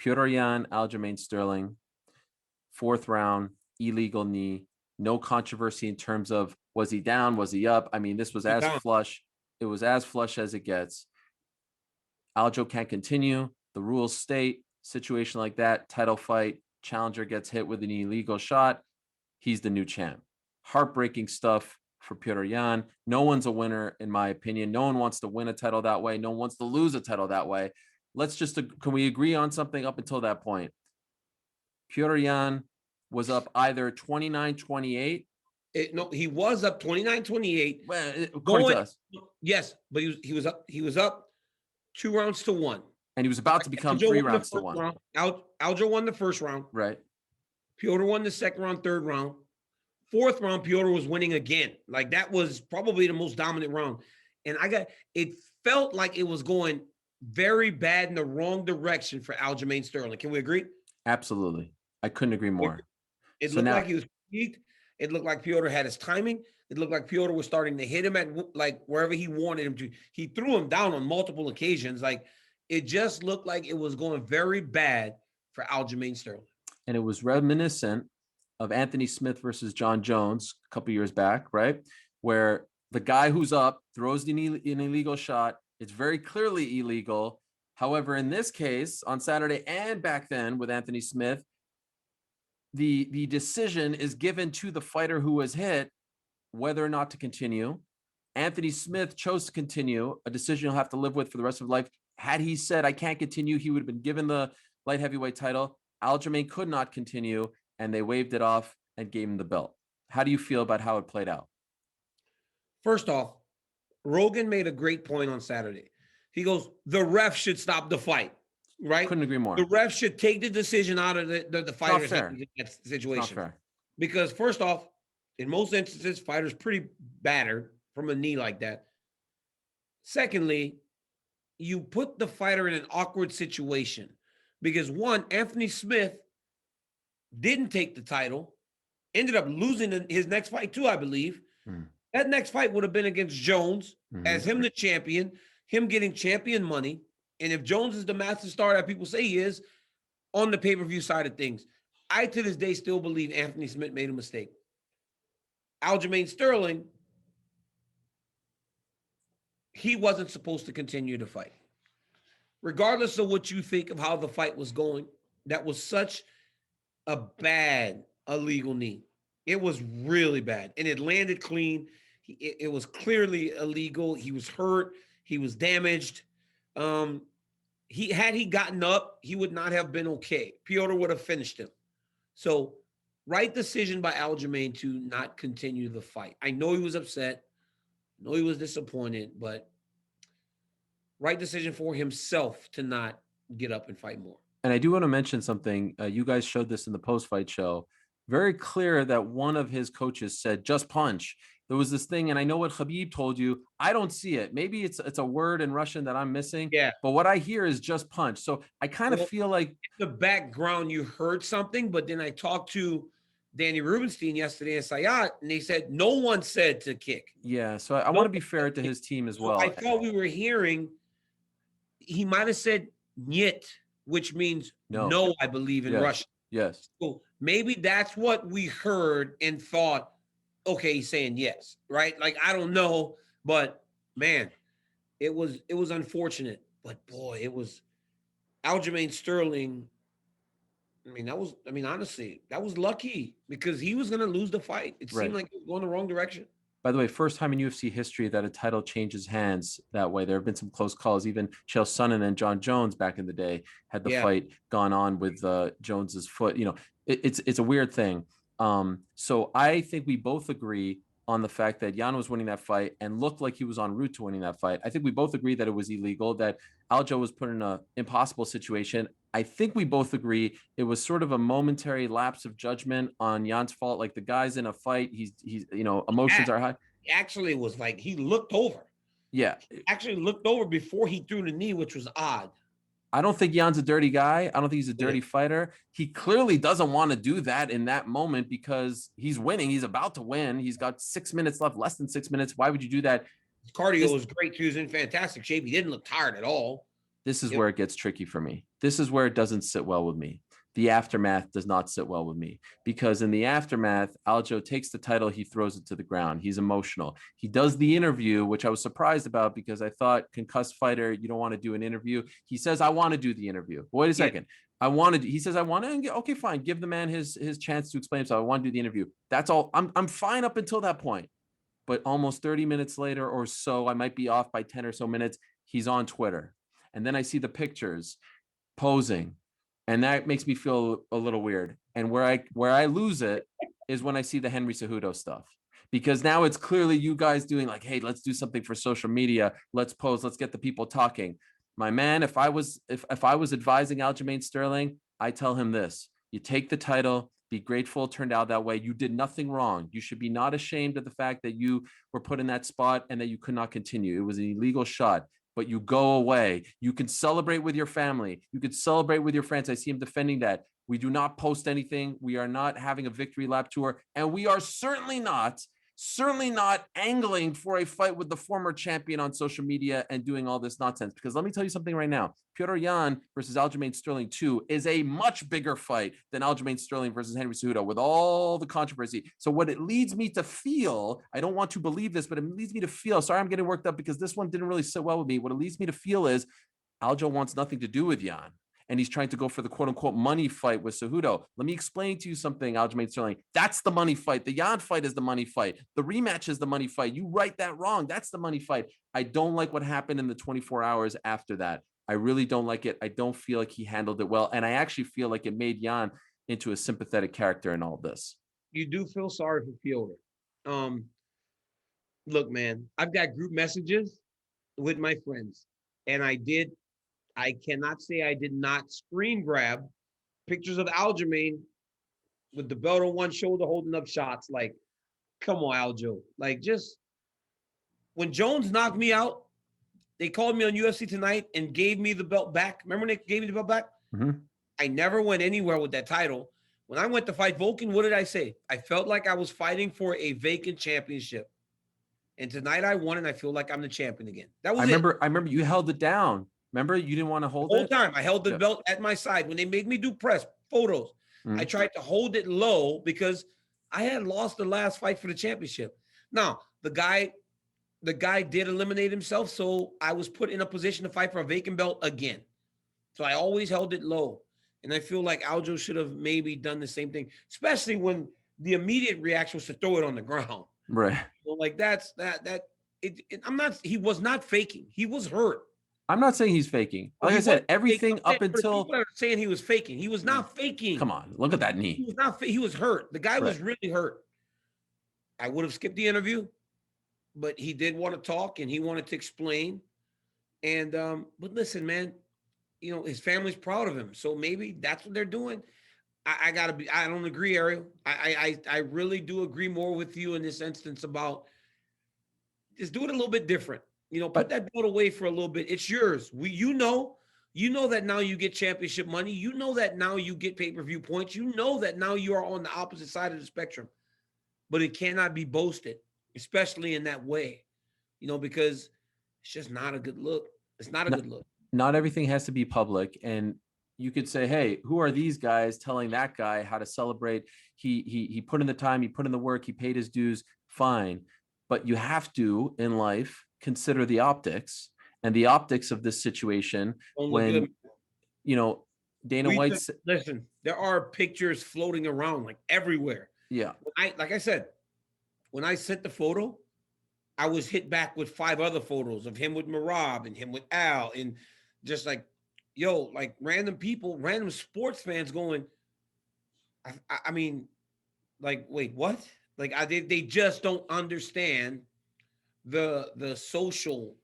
Petr Yan, Aljamain Sterling, 4th round, illegal knee. No controversy in terms of was he down, was he up? I mean, this was as flush. It was as flush as it gets. Aljo can't continue. The rules state situation like that, title fight, challenger gets hit with an illegal shot. He's the new champ. Heartbreaking stuff for Petr Yan. No one's a winner, in my opinion. No one wants to win a title that way. No one wants to lose a title that way. Can we agree on something up until that point? Petr Yan was up either 29-28. No, he was up 29-28. Well, according to us. Yes, but he was up 2 rounds to 1. And he was about to become 3 rounds to 1. Aljo won the first round. Right. Petr won the second round, third round. 4th round, Petr was winning again. Like, that was probably the most dominant round. And it felt like it was going very bad in the wrong direction for Aljamain Sterling. Can we agree? Absolutely. I couldn't agree more. It looked like he was peaked. It looked like Petr had his timing. It looked like Petr was starting to hit him at, like, wherever he wanted him to. He threw him down on multiple occasions. Like, it just looked like it was going very bad for Aljamain Sterling. And it was reminiscent of Anthony Smith versus John Jones a couple years back, right? Where the guy who's up throws an illegal shot. It's very clearly illegal. However, in this case, on Saturday and back then with Anthony Smith, the decision is given to the fighter who was hit whether or not to continue. Anthony Smith chose to continue, a decision he'll have to live with for the rest of his life. Had he said, I can't continue, he would have been given the light heavyweight title. Aljamain could not continue, and they waved it off and gave him the belt. How do you feel about how it played out? First off, Rogan made a great point on Saturday. He goes, the ref should stop the fight, right? Couldn't agree more. The ref should take the decision out of the fighters in that situation. Not fair. Because first off, in most instances, fighters pretty battered from a knee like that. Secondly, you put the fighter in an awkward situation because, one, Anthony Smith didn't take the title, ended up losing his next fight too, I believe. That next fight would have been against Jones as him the champion, him getting champion money. And if Jones is the master star that people say he is on the pay-per-view side of things, I to this day still believe Anthony Smith made a mistake. Aljamain Sterling, he wasn't supposed to continue to fight. Regardless of what you think of how the fight was going, that was such a bad illegal knee. It was really bad. And it landed clean. It was clearly illegal. He was hurt. He was damaged. Had he gotten up, he would not have been okay. Petr would have finished him. So, right decision by Aljamain to not continue the fight. I know he was upset. I know he was disappointed, but right decision for himself to not get up and fight more. And I do want to mention something. You guys showed this in the post-fight show. Very clear that one of his coaches said, just punch. There was this thing, and I know what Khabib told you. I don't see it. Maybe it's a word in Russian that I'm missing. Yeah. But what I hear is just punch. So I kind of feel like in the background you heard something, but then I talked to Danny Rubenstein yesterday and Sayat, and they said no one said to kick. Yeah. So I want to be fair to his team as well. I thought we were hearing he might have said "niet," which means no, I believe in Russian. Yes. So maybe that's what we heard and thought, okay, he's saying yes, right? Like, I don't know, but man, it was unfortunate. But boy, it was Aljamain Sterling. Honestly, that was lucky because he was going to lose the fight. It seemed like he was going the wrong direction. By the way, first time in UFC history that a title changes hands that way. There have been some close calls. Even Chael Sonnen and John Jones back in the day had the fight gone on with Jones's foot. You know, it's a weird thing. So I think we both agree on the fact that Yan was winning that fight and looked like he was en route to winning that fight. I think we both agree that it was illegal, that Aljo was put in an impossible situation. I think we both agree it was sort of a momentary lapse of judgment on Yan's fault. Like, the guy's in a fight. He's emotions are high. Actually, it was like he looked over. Yeah. He actually looked over before he threw the knee, which was odd. I don't think Yan's a dirty guy. I don't think he's a dirty fighter. He clearly doesn't want to do that in that moment because he's winning. He's about to win. He's got 6 minutes left, less than 6 minutes. Why would you do that? His cardio was great too. He was in fantastic shape. He didn't look tired at all. This is Yep. where it gets tricky for me. This is where it doesn't sit well with me. The aftermath does not sit well with me, because in the aftermath, Aljo takes the title, he throws it to the ground. He's emotional. He does the interview, which I was surprised about because I thought concussed fighter, you don't want to do an interview. He says, I want to do the interview. Wait a second. He says, I want to, okay, fine. Give the man his chance to explain himself. I want to do the interview. That's all. I'm fine up until that point. But almost 30 minutes later or so, I might be off by 10 or so minutes, he's on Twitter. And then I see the pictures posing, and that makes me feel a little weird. And where I lose it is when I see the Henry Cejudo stuff, because now it's clearly you guys doing like, hey, let's do something for social media. Let's pose. Let's get the people talking. My man, if I was advising Aljamain Sterling, I tell him this: you take the title, be grateful it turned out that way. You did nothing wrong. You should be not ashamed of the fact that you were put in that spot and that you could not continue. It was an illegal shot, but you go away. You can celebrate with your family. You could celebrate with your friends. I see him defending that. We do not post anything. We are not having a victory lap tour. And we are certainly not angling for a fight with the former champion on social media and doing all this nonsense. Because let me tell you something right now. Petr Yan versus Aljamain Sterling 2 is a much bigger fight than Aljamain Sterling versus Henry Cejudo with all the controversy. So what it leads me to feel, I don't want to believe this, but it leads me to feel, sorry, I'm getting worked up because this one didn't really sit well with me. What it leads me to feel is Aljo wants nothing to do with Yan, and he's trying to go for the quote unquote money fight with Cejudo. Let me explain to you something, Aljamain Sterling. That's the money fight. The Yan fight is the money fight. The rematch is the money fight. You write that wrong. That's the money fight. I don't like what happened in the 24 hours after that. I really don't like it. I don't feel like he handled it well. And I actually feel like it made Yan into a sympathetic character in all this. You do feel sorry for Piotr. Look, man, I've got group messages with my friends, and I cannot say I did not screen grab pictures of Aljamain with the belt on one shoulder holding up shots. Like, come on, Aljo. Like, just when Jones knocked me out, they called me on UFC Tonight and gave me the belt back. Remember when they gave me the belt back? Mm-hmm. I never went anywhere with that title. When I went to fight Volkan, what did I say? I felt like I was fighting for a vacant championship. And tonight I won, and I feel like I'm the champion again. That was I remember you held it down. Remember, you didn't want to hold it? The whole time. I held the belt at my side. When they made me do press photos, I tried to hold it low because I had lost the last fight for the championship. Now, the guy did eliminate himself, so I was put in a position to fight for a vacant belt again. So I always held it low. And I feel like Aljo should have maybe done the same thing, especially when the immediate reaction was to throw it on the ground. Right. So like he was not faking. He was hurt. I'm not saying he's faking. Like I said, everything up until people are saying he was faking. He was not faking. Come on, look at that knee. He was not. He was hurt. The guy was really hurt. I would have skipped the interview, but he did want to talk and he wanted to explain. And but listen, man, you know his family's proud of him, so maybe that's what they're doing. I don't agree, Ariel. I really do agree more with you in this instance about just do it a little bit different. You know, put that belt away for a little bit. It's yours. You know that now you get championship money. You know that now you get pay-per-view points. You know that now you are on the opposite side of the spectrum. But it cannot be boasted, especially in that way. You know, because it's just not a good look. It's not a good look. Not everything has to be public. And you could say, hey, who are these guys telling that guy how to celebrate? He put in the time, he put in the work, he paid his dues, fine. But you have to, in life, consider the optics and the optics of this situation when, you know, Dana White. Listen, there are pictures floating around like everywhere. Yeah. Like I said, when I sent the photo, I was hit back with 5 other photos of him with Marab and him with Al and just like, yo, like random people, random sports fans going, I mean, like, wait, what? Like they just don't understand the social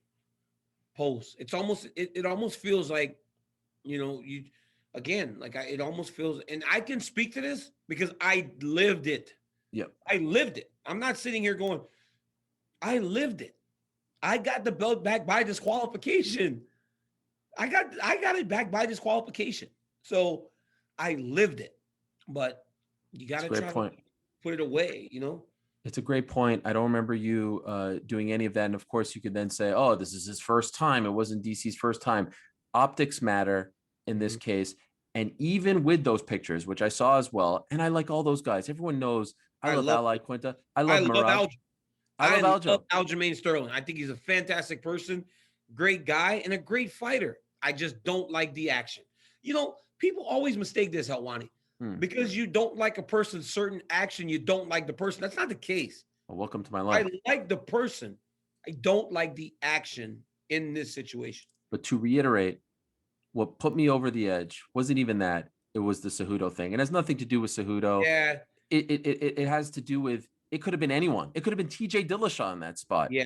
posts. It's almost it almost feels like, you know, you again, like it almost feels, and I can speak to this because I lived it. Yep. I lived it. I'm not sitting here going, I lived it. I got the belt back by disqualification. I got it back by disqualification. So I lived it. But you got to try to put it away, you know? It's a great point. I don't remember you doing any of that. And of course, you could then say, oh, this is his first time. It wasn't DC's first time. optics matter in this case. And even with those pictures, which I saw as well, and I like all those guys. Everyone knows I love Ali Quinta. I love Mirage. I love Aljamain Sterling. I think he's a fantastic person, great guy, and a great fighter. I just don't like the action. You know, people always mistake this, Helwani. Because you don't like a person's certain action, you don't like the person. That's not the case. Well, welcome to my life. I like the person. I don't like the action in this situation. But to reiterate, what put me over the edge wasn't even that. It was the Cejudo thing. It has nothing to do with Cejudo. Yeah. It has to do with, it could have been anyone. It could have been TJ Dillashaw in that spot. Yeah.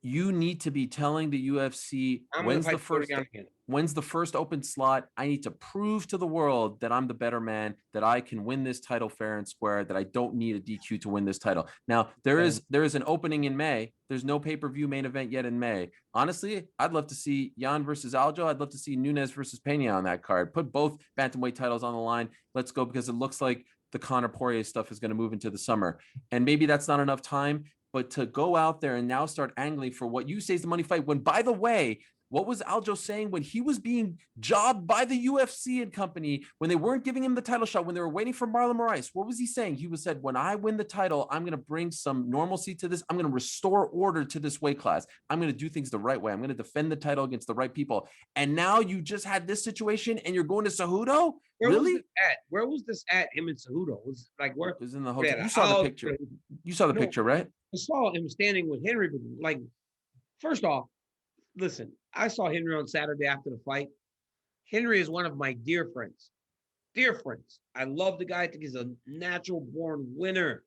You need to be telling the UFC when's the first open slot. I need to prove to the world that I'm the better man, that I can win this title fair and square, that I don't need a DQ to win this title. Now, there is an opening in May. There's no pay-per-view main event yet in May. Honestly, I'd love to see Yan versus Aljo. I'd love to see Nunes versus Pena on that card. Put both bantamweight titles on the line. Let's go, because it looks like the Conor Poirier stuff is going to move into the summer. And maybe that's not enough time. But to go out there and now start angling for what you say is the money fight, when, by the way, what was Aljo saying when he was being jobbed by the UFC and company, when they weren't giving him the title shot, when they were waiting for Marlon Moraes? What was he saying? He said, when I win the title, I'm going to bring some normalcy to this. I'm going to restore order to this weight class. I'm going to do things the right way. I'm going to defend the title against the right people. And now you just had this situation and you're going to Cejudo? Really? Where was this at, him and Cejudo? Was like, where? It was in the hotel. You saw the picture. You saw the picture, right? I saw him standing with Henry. Like, first off, listen, I saw Henry on Saturday after the fight. Henry is one of my dear friends. Dear friends. I love the guy. I think he's a natural born winner.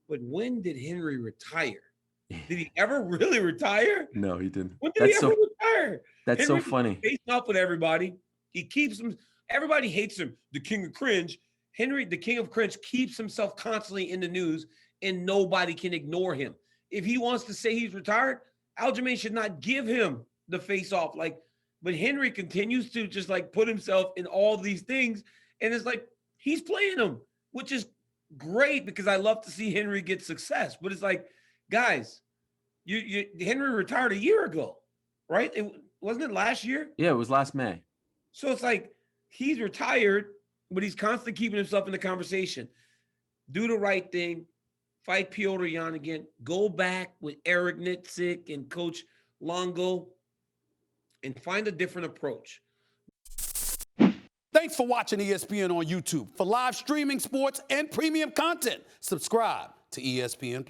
But when did Henry retire? Did he ever really retire? No, he didn't. When did he ever retire? That's Henry so funny. Facing off with everybody. He keeps him. Everybody hates him. The king of cringe. Henry, the king of cringe, keeps himself constantly in the news, and nobody can ignore him. If he wants to say he's retired, Aljamain should not give him the face off. Like, but Henry continues to just like put himself in all these things. And it's like, he's playing them, which is great because I love to see Henry get success. But it's like, guys, Henry retired a year ago, right? Wasn't it last year? Yeah, it was last May. So it's like, he's retired, but he's constantly keeping himself in the conversation. Do the right thing. Fight Petr Yan again. Go back with Eric Nitzik and Coach Longo and find a different approach. Thanks for watching ESPN on YouTube. For live streaming, sports, and premium content, subscribe to ESPN+.